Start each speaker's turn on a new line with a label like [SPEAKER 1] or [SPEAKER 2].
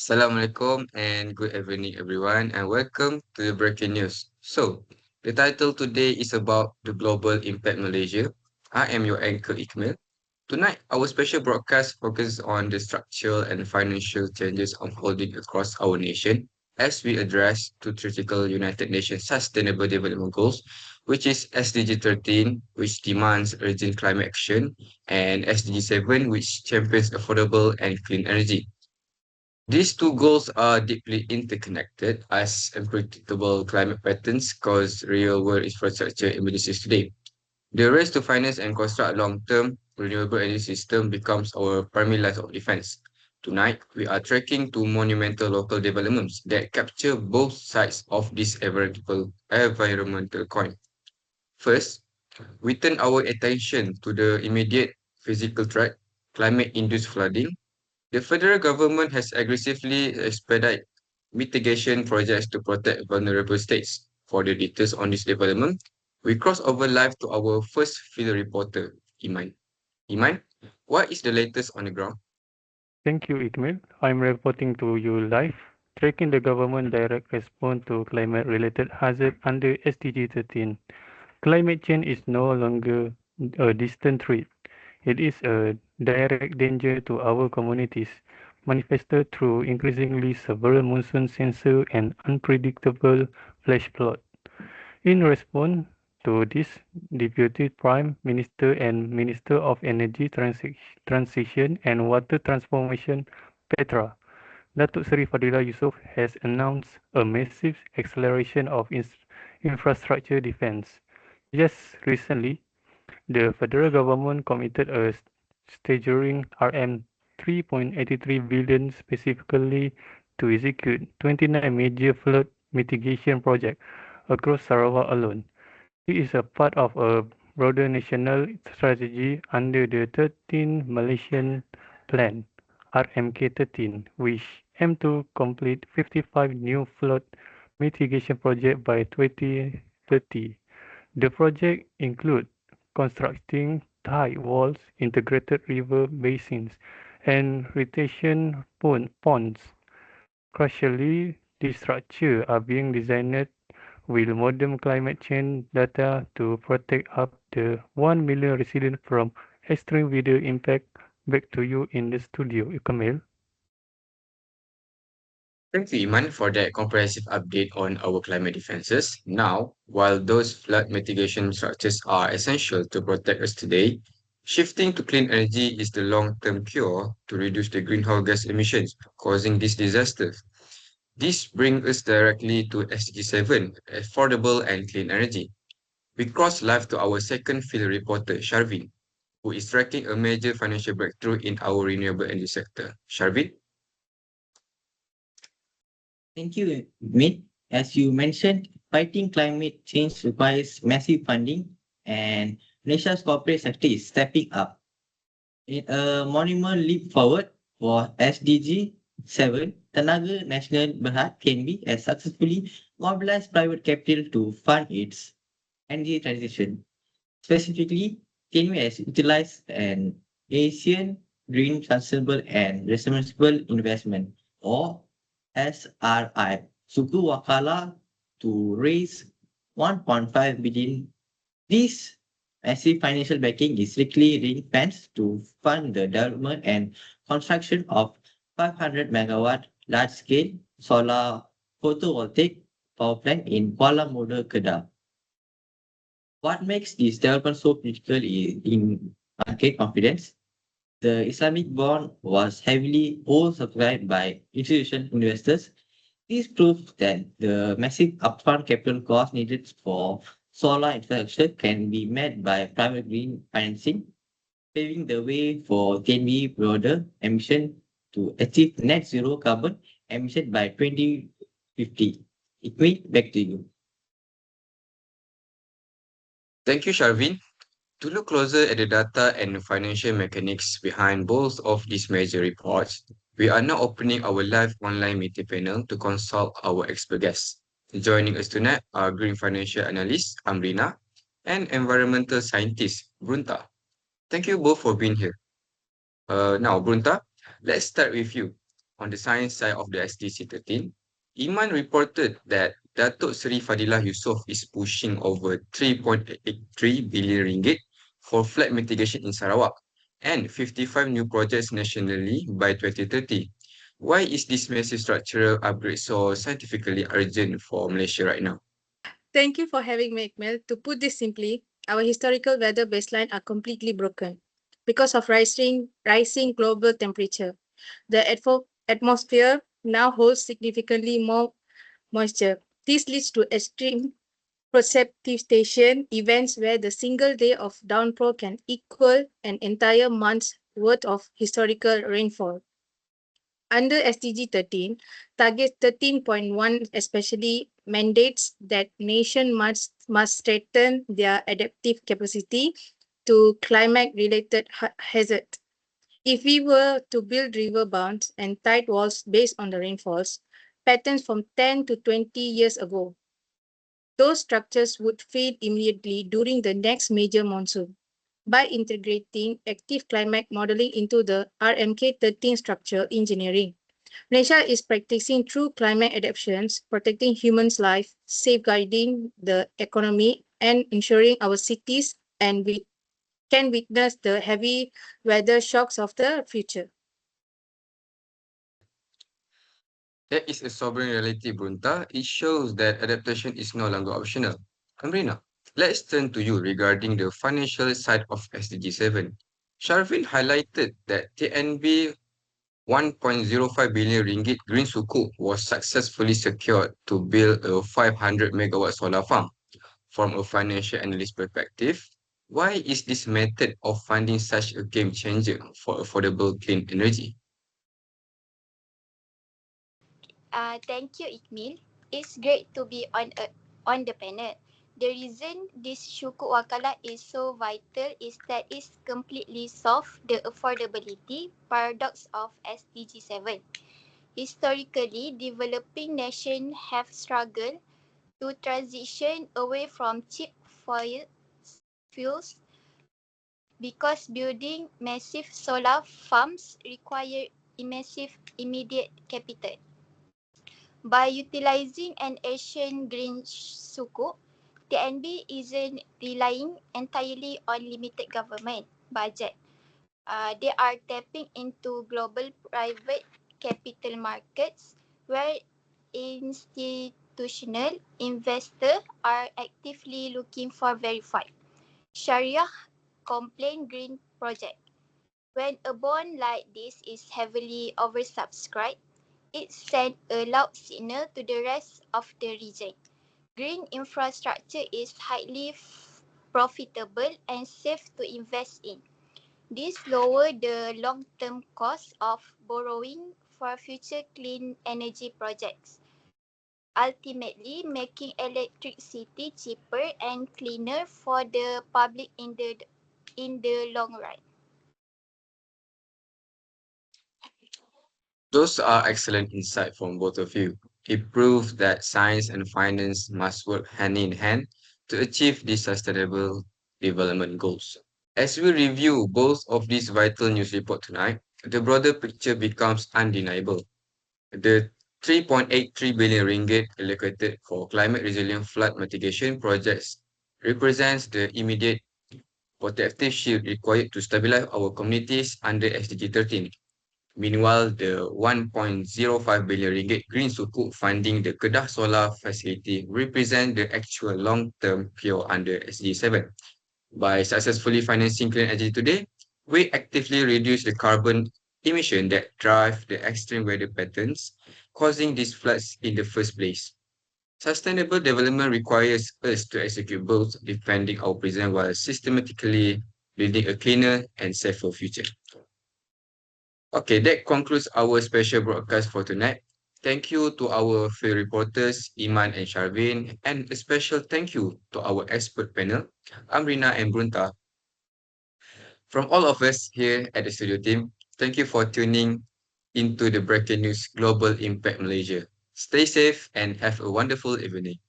[SPEAKER 1] Assalamualaikum and good evening, everyone, and welcome to the breaking news. The title today is about the global impact Malaysia. I am your anchor, Ikmil. Tonight, our special broadcast focuses on the structural and financial changes unfolding across our nation as we address two critical United Nations Sustainable Development Goals, which is SDG 13, which demands urgent climate action, and SDG 7, which champions affordable and clean energy. These two goals are deeply interconnected as unpredictable climate patterns cause real-world infrastructure emergencies today. The race to finance and construct long-term renewable energy system becomes our primary line of defense. Tonight, we are tracking two monumental local developments that capture both sides of this environmental coin. First, we turn our attention to the immediate physical threat, climate-induced flooding. The federal government has aggressively expedited mitigation projects to protect vulnerable states. For the details on this development, we cross over live to our first field reporter, Iman. Iman, what is the latest on the ground?
[SPEAKER 2] Thank you, Ikmil. I'm reporting to you live, tracking the government direct response to climate-related hazard under SDG 13. Climate change is no longer a distant threat. It is a direct danger to our communities, manifested through increasingly severe monsoon sensor and unpredictable flash flood. In response to this, Deputy Prime Minister and Minister of Energy Transition and Water Transformation, Petra, Datuk Seri Fadila Yusof has announced a massive acceleration of infrastructure defense. Just recently, the federal government committed a staggering RM 3.83 billion specifically to execute 29 major flood mitigation projects across Sarawak alone. It is a part of a broader national strategy under the 13th Malaysian Plan, RMK13, which aim to complete 55 new flood mitigation projects by 2030. The project include constructing tide walls, integrated river basins, and retention ponds. Crucially, these structures are being designed with modern climate change data to protect up to 1 million residents from extreme weather impact. Back to you in the studio, Kamil.
[SPEAKER 1] Thank you, Iman, for that comprehensive update on our climate defenses. Now, while those flood mitigation structures are essential to protect us today, shifting to clean energy is the long-term cure to reduce the greenhouse gas emissions causing these disasters. This brings us directly to SDG 7, affordable and clean energy. We cross live to our second field reporter, Sharvin, who is tracking a major financial breakthrough in our renewable energy sector. Sharvin?
[SPEAKER 3] Thank you, Amit. As you mentioned, fighting climate change requires massive funding, and Malaysia's corporate sector is stepping up. In a monumental leap forward for SDG 7, Tenaga Nasional Berhad (TNB) has successfully mobilized private capital to fund its energy transition. Specifically, TNB has utilized an Asian Green Sustainable and Responsible Investment, or SRI Suku Wakala, to raise 1.5 billion. This massive financial backing is strictly ring-fenced to fund the development and construction of 500 megawatt large-scale solar photovoltaic power plant in Kuala Muda, Kedah. What makes this development so critical is in market confidence. The Islamic bond was heavily oversubscribed by institutional investors. This proves that the massive upfront capital cost needed for solar infrastructure can be met by private green financing, paving the way for TNB broader ambition to achieve net zero carbon emission by 2050. Ikmi, back to you.
[SPEAKER 1] Thank you, Sharvin. To look closer at the data and financial mechanics behind both of these major reports, we are now opening our live online meeting panel to consult our expert guests. Joining us tonight are Green Financial Analyst Amrina and Environmental Scientist Brunta. Thank you both for being here. Now, Brunta, let's start with you. on the science side of the SDC 13, Iman reported that Datuk Seri Fadilah Yusof is pushing over 3.83 billion ringgit for flood mitigation in Sarawak and 55 new projects nationally by 2030. Why is this massive structural upgrade so scientifically urgent for Malaysia right now?
[SPEAKER 4] Thank you for having me, Ikmel. To put this simply, our historical weather baseline are completely broken because of rising global temperature. The atmosphere now holds significantly more moisture. This leads to extreme precipitation events where the single day of downpour can equal an entire month's worth of historical rainfall. Under SDG 13, target 13.1 especially mandates that nation must strengthen their adaptive capacity to climate-related hazard. If we were to build river bounds and tide walls based on the rainfalls patterns from 10 to 20 years ago, those structures would fail immediately during the next major monsoon. By integrating active climate modeling into the RMK 13 structural engineering, Malaysia is practicing true climate adaptations, protecting humans' life, safeguarding the economy, and ensuring our cities and we can witness the heavy weather shocks of the future.
[SPEAKER 1] That is a sobering reality, Brunta. It shows that adaptation is no longer optional. Amrina, let's turn to you regarding the financial side of SDG 7. Sharvin highlighted that TNB 1.05 billion ringgit green sukuk was successfully secured to build a 500 megawatt solar farm. From a financial analyst perspective, why is this method of funding such a game changer for affordable clean energy?
[SPEAKER 5] Thank you, Ikmil. It's great to be on the panel. The reason this Syukuk Wakalah is so vital is that it's completely solved the affordability paradox of SDG 7. Historically, developing nations have struggled to transition away from cheap fuels because building massive solar farms require massive immediate capital. By utilizing an Asian green sukuk, TNB isn't relying entirely on limited government budget. They are tapping into global private capital markets where institutional investors are actively looking for verified Sharia compliant green project. When a bond like this is heavily oversubscribed, it sends a loud signal to the rest of the region. Green infrastructure is highly profitable and safe to invest in. This lowers the long-term cost of borrowing for future clean energy projects, ultimately making electricity cheaper and cleaner for the public in the long run.
[SPEAKER 1] Those are excellent insights from both of you. It proves that science and finance must work hand in hand to achieve these sustainable development goals. As we review both of these vital news reports tonight, the broader picture becomes undeniable. The 3.83 billion ringgit allocated for climate resilient flood mitigation projects represents the immediate protective shield required to stabilize our communities under SDG 13. Meanwhile, the 1.05 billion ringgit green sukuk funding the Kedah Solar Facility represent the actual long-term cure under SDG 7. By successfully financing clean energy today, we actively reduce the carbon emission that drive the extreme weather patterns causing these floods in the first place. Sustainable development requires us to execute both defending our present while systematically building a cleaner and safer future. Okay, that concludes our special broadcast for tonight. Thank you to our field reporters, Iman and Sharvin, and a special thank you to our expert panel, Amrina and Brunta. From all of us here at the studio team, thank you for tuning into the Breaking News Global Impact Malaysia. Stay safe and have a wonderful evening.